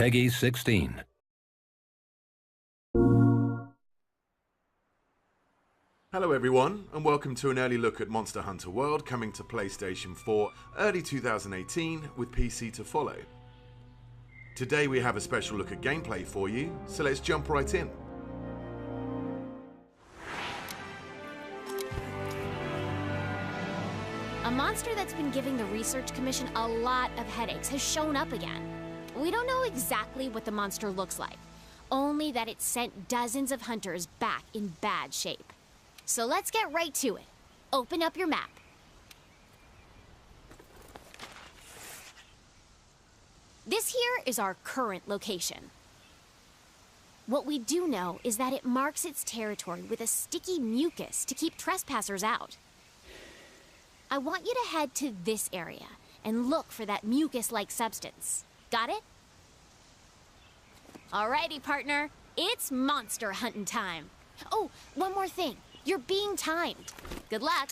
Peggy 16. Hello everyone, and welcome to an early look at Monster Hunter World, coming to PlayStation 4 early 2018 with PC to follow. Today we have a special look at gameplay for you, so let's jump right in. A monster that's been giving the Research Commission a lot of headaches has shown up again. We don't know exactly what the monster looks like, only that it sent dozens of hunters back in bad shape. So let's get right to it. Open up your map. This here is our current location. What we do know is that it marks its territory with a sticky mucus to keep trespassers out. I want you to head to this area and look for that mucus-like substance. Got it? Alrighty, partner. It's monster hunting time. Oh, one more thing. You're being timed. Good luck.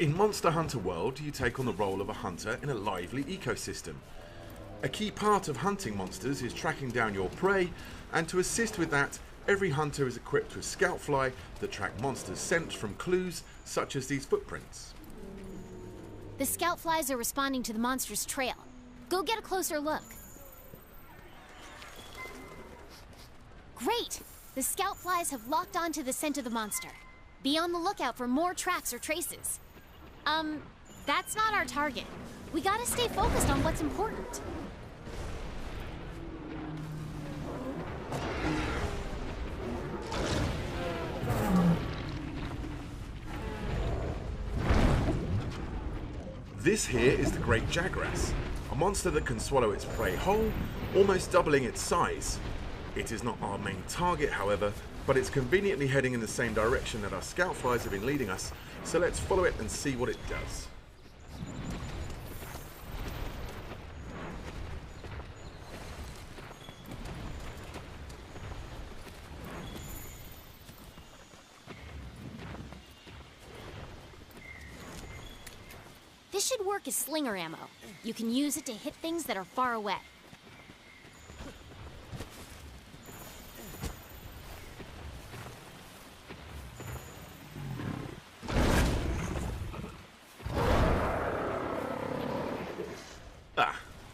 In Monster Hunter World, you take on the role of a hunter in a lively ecosystem. A key part of hunting monsters is tracking down your prey, and to assist with that, every hunter is equipped with Scoutfly that track monsters' scent from clues such as these footprints. The Scoutflies are responding to the monster's trail. Go get a closer look. Great! The Scoutflies have locked onto the scent of the monster. Be on the lookout for more tracks or traces. That's not our target. We gotta stay focused on what's important. This here is the Great Jagras, a monster that can swallow its prey whole, almost doubling its size. It is not our main target, however, but it's conveniently heading in the same direction that our Scoutflies have been leading us, so let's follow it and see what it does. This should work as slinger ammo. You can use it to hit things that are far away.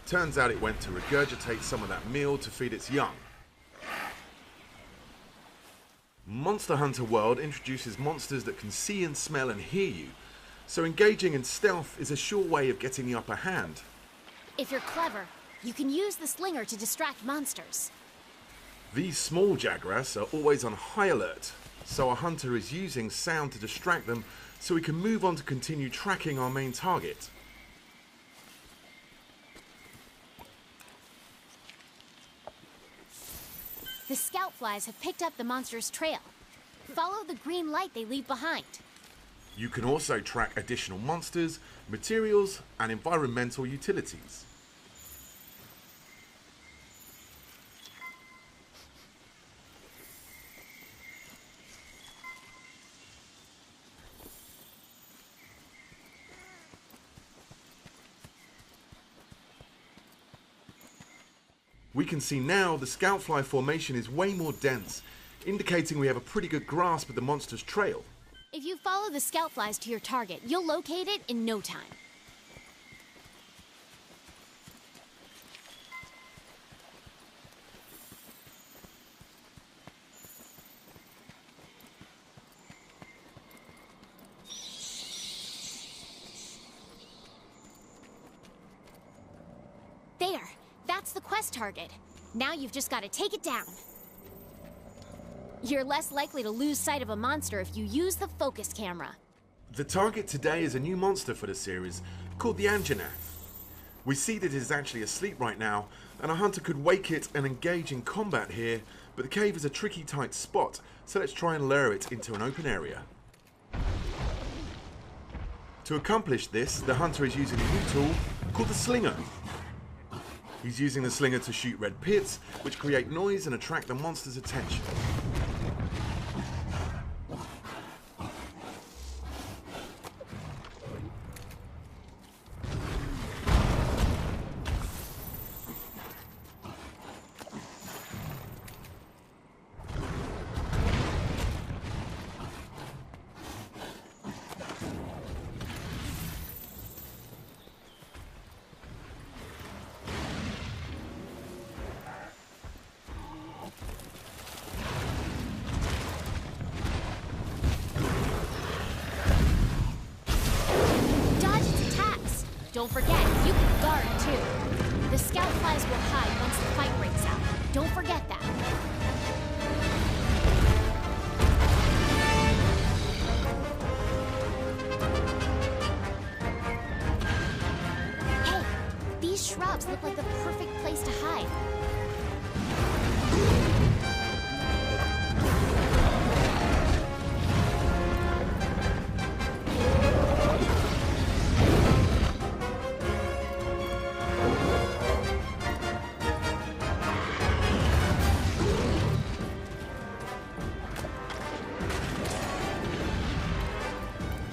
Turns out it went to regurgitate some of that meal to feed its young. Monster Hunter World introduces monsters that can see and smell and hear you, so engaging in stealth is a sure way of getting the upper hand. If you're clever, you can use the slinger to distract monsters. These small Jagras are always on high alert, so a hunter is using sound to distract them so we can move on to continue tracking our main target. The Scoutflies have picked up the monster's trail. Follow the green light they leave behind. You can also track additional monsters, materials, and environmental utilities. We can see now the Scoutfly formation is way more dense, indicating we have a pretty good grasp of the monster's trail. If you follow the Scoutflies to your target, you'll locate it in no time. There! That's the quest target. Now you've just got to take it down. You're less likely to lose sight of a monster if you use the focus camera. The target today is a new monster for the series, called the Anjanath. We see that it is actually asleep right now, and a hunter could wake it and engage in combat here, but the cave is a tricky tight spot, so let's try and lure it into an open area. To accomplish this, the hunter is using a new tool called the Slinger. He's using the Slinger to shoot red pits, which create noise and attract the monster's attention. Don't forget, you can guard too. The scout flies will hide once the fight breaks out. Don't forget that. Hey, these shrubs look like the perfect place to hide.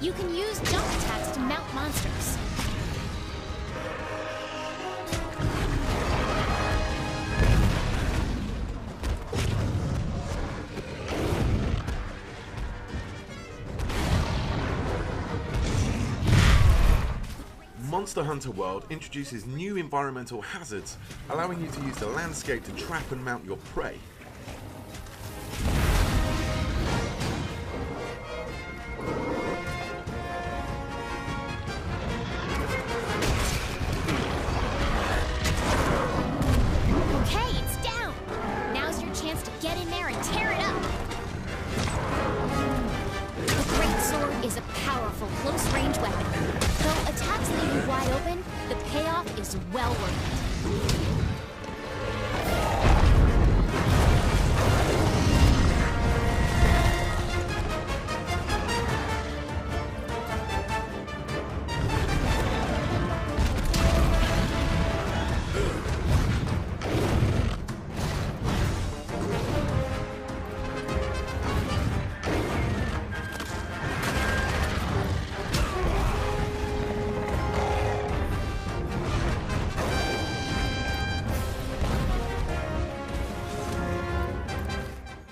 You can use jump attacks to mount monsters. Monster Hunter World introduces new environmental hazards, allowing you to use the landscape to trap and mount your prey. Okay, it's down! Now's your chance to get in there and tear it up! The Great Sword is a powerful close-range weapon. Though attacks leave you wide open, the payoff is well worth it.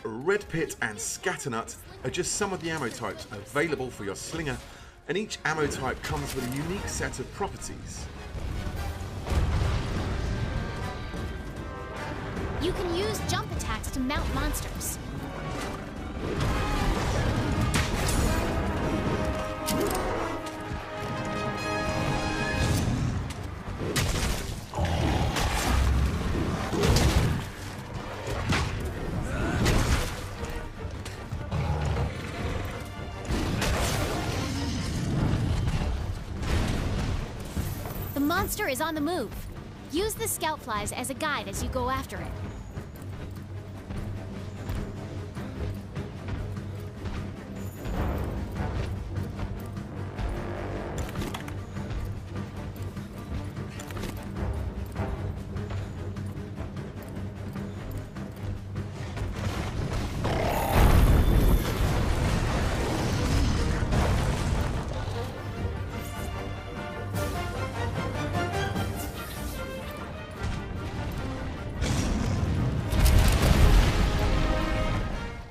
Red Pit and Scatternut are just some of the ammo types available for your slinger, and each ammo type comes with a unique set of properties. You can use jump attacks to mount monsters. The monster is on the move. Use the scout flies as a guide as you go after it.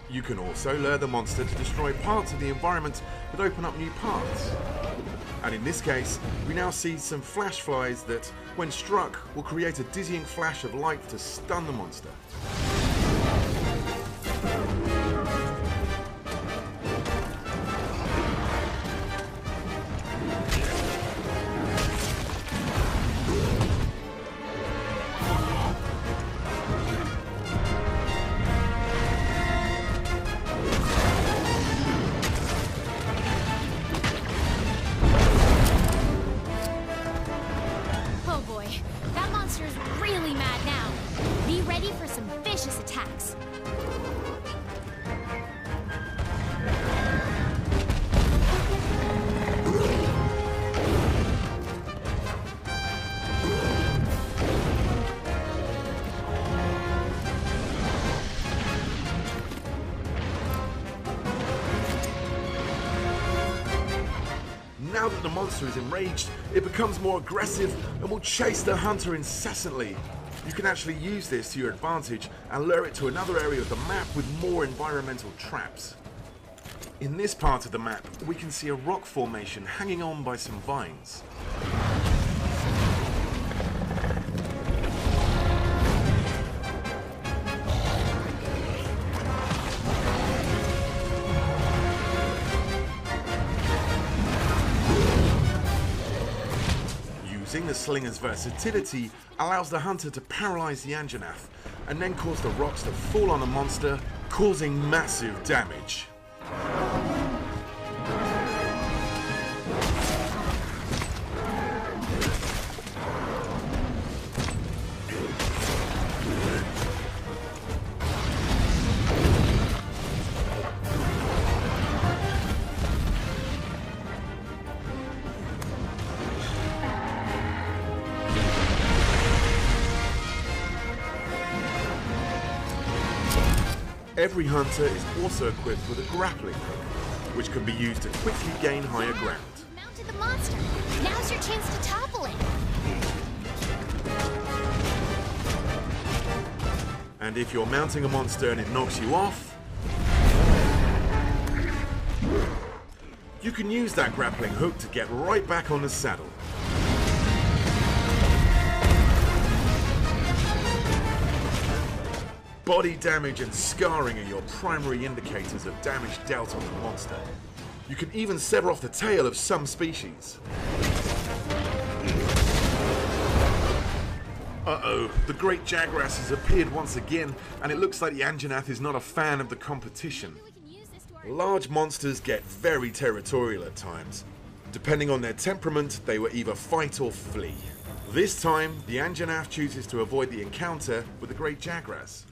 You can also lure the monster to destroy parts of the environment that open up new paths. And in this case, we now see some flash flies that, when struck, will create a dizzying flash of light to stun the monster. Oh boy, that monster's really mad now. Be ready for some vicious attacks. Now that the monster is enraged, it becomes more aggressive and will chase the hunter incessantly. You can actually use this to your advantage and lure it to another area of the map with more environmental traps. In this part of the map, we can see a rock formation hanging on by some vines. using the slinger's versatility allows the hunter to paralyze the Anjanath and then cause the rocks to fall on the monster, causing massive damage. Every hunter is also equipped with a grappling hook, which can be used to quickly gain higher ground. You mounted the monster. Now's your chance to topple it. And if you're mounting a monster and it knocks you off, you can use that grappling hook to get right back on the saddle. Body damage and scarring are your primary indicators of damage dealt on the monster. You can even sever off the tail of some species. Uh-oh, the Great Jagras has appeared once again, and it looks like the Anjanath is not a fan of the competition. Large monsters get very territorial at times. Depending on their temperament, they will either fight or flee. This time, the Anjanath chooses to avoid the encounter with the Great Jagras.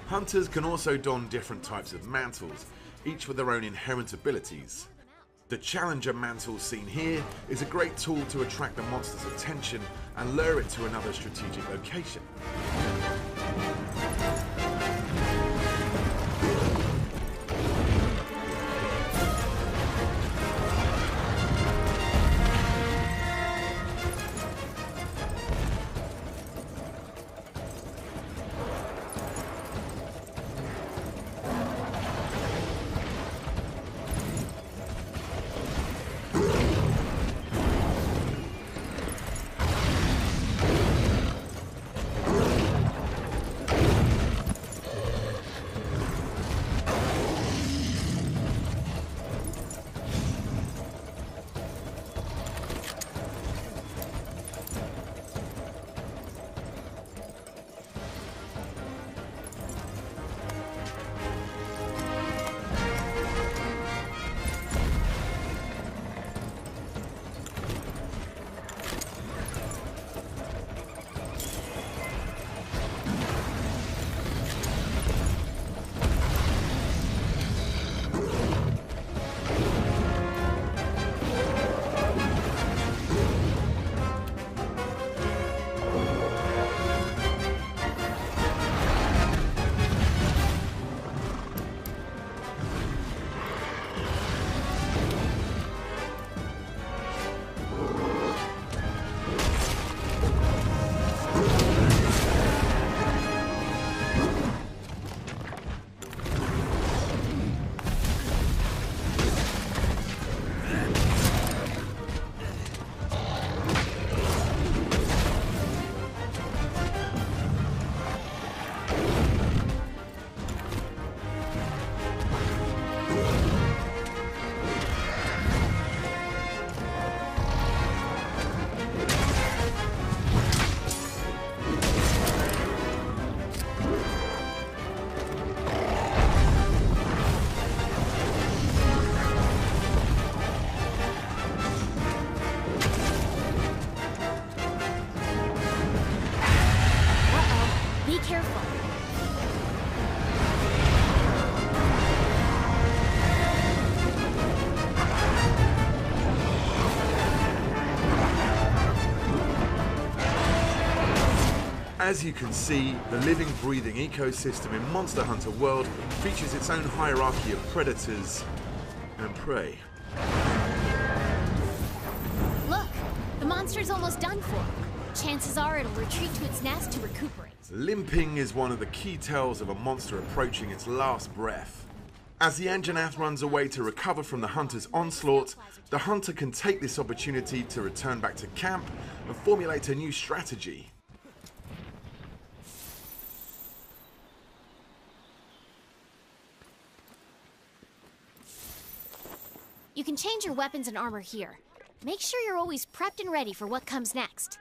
Hunters can also don different types of mantles, each with their own inherent abilities. The Challenger mantle seen here is a great tool to attract the monster's attention and lure it to another strategic location. Careful. As you can see, the living, breathing ecosystem in Monster Hunter World features its own hierarchy of predators and prey. Look, the monster's almost done for. Chances are it'll retreat to its nest to recuperate. Limping is one of the key tells of a monster approaching its last breath. As the Anjanath runs away to recover from the hunter's onslaught, the hunter can take this opportunity to return back to camp and formulate a new strategy. You can change your weapons and armor here. Make sure you're always prepped and ready for what comes next.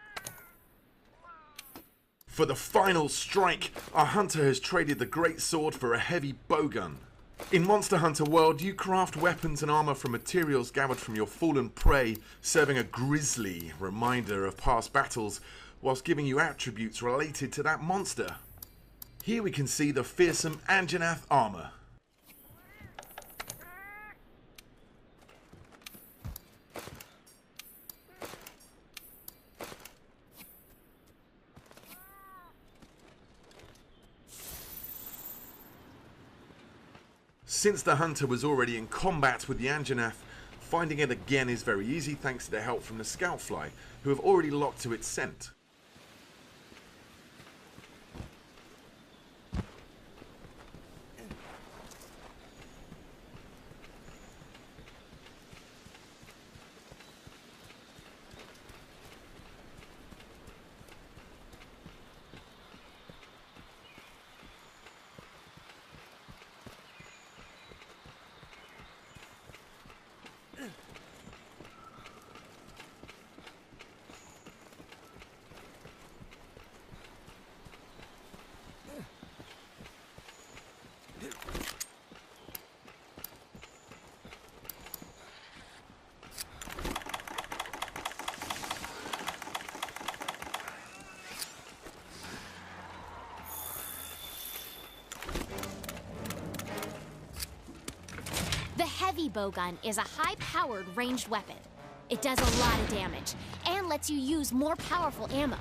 For the final strike, our hunter has traded the great sword for a heavy bowgun. In Monster Hunter World, you craft weapons and armor from materials gathered from your fallen prey, serving a grisly reminder of past battles, whilst giving you attributes related to that monster. Here we can see the fearsome Anjanath armor. Since the hunter was already in combat with the Anjanath, finding it again is very easy thanks to the help from the Scoutfly, who have already locked to its scent. The heavy bowgun is a high-powered ranged weapon. It does a lot of damage, and lets you use more powerful ammo.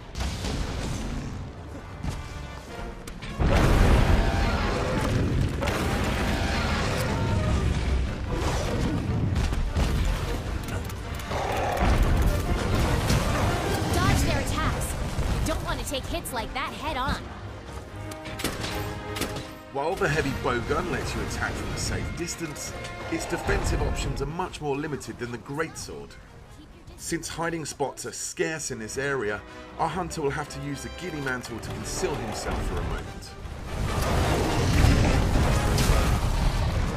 Dodge their attacks. You don't want to take hits like that head-on. While the heavy bowgun lets you attack from a safe distance, its defensive options are much more limited than the greatsword. Since hiding spots are scarce in this area, our hunter will have to use the Giddy Mantle to conceal himself for a moment.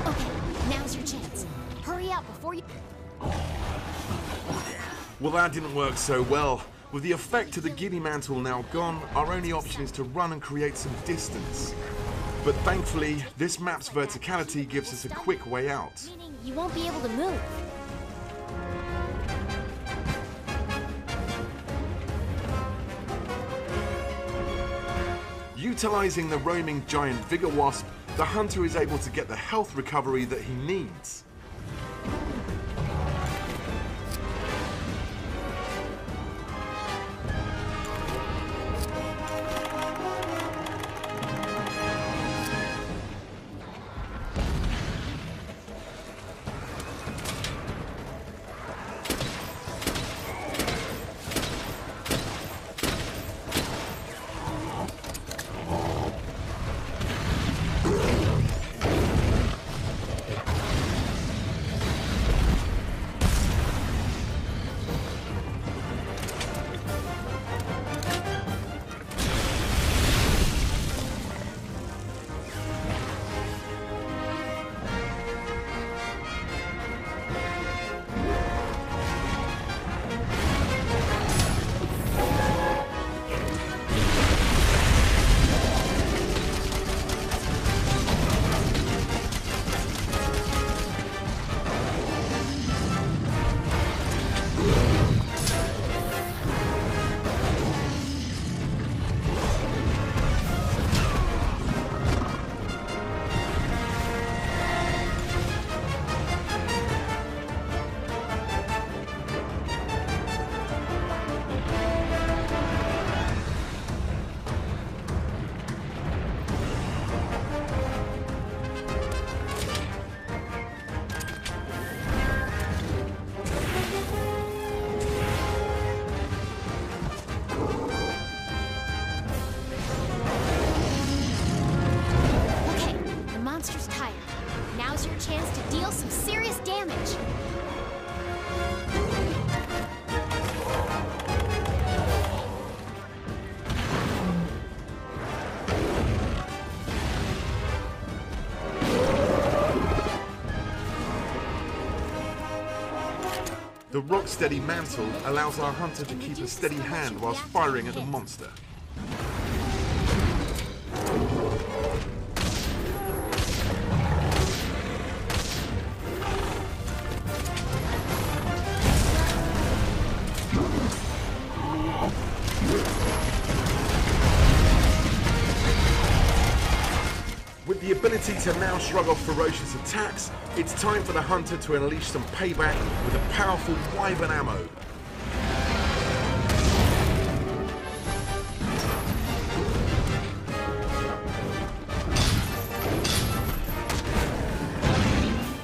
Okay, now's your chance. Hurry up before you... Well, that didn't work so well. With the effect of the Giddy Mantle now gone, our only option is to run and create some distance. But thankfully, this map's verticality gives us a quick way out. Meaning you won't be able to move. Utilizing the roaming giant Vigor Wasp, the hunter is able to get the health recovery that he needs. chance to deal some serious damage. The rock-steady mantle allows our hunter to keep a steady hand whilst firing at the monster. With the ability to now shrug off ferocious attacks, it's time for the hunter to unleash some payback with a powerful wyvern ammo.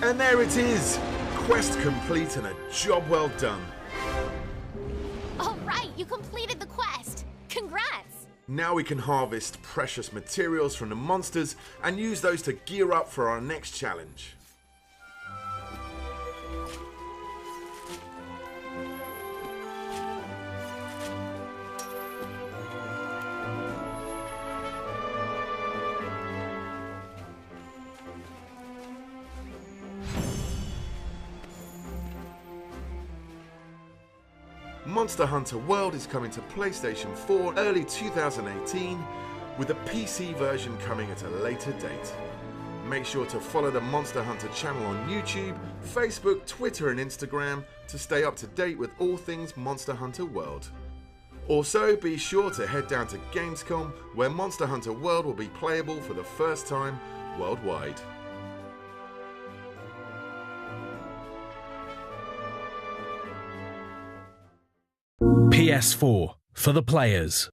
And there it is! Quest complete and a job well done. All right, you completed the quest. Congrats! Now we can harvest precious materials from the monsters and use those to gear up for our next challenge. Monster Hunter World is coming to PlayStation 4 early 2018, with a PC version coming at a later date. Make sure to follow the Monster Hunter channel on YouTube, Facebook, Twitter and Instagram to stay up to date with all things Monster Hunter World. Also, be sure to head down to Gamescom, where Monster Hunter World will be playable for the first time worldwide. PS4 for the players.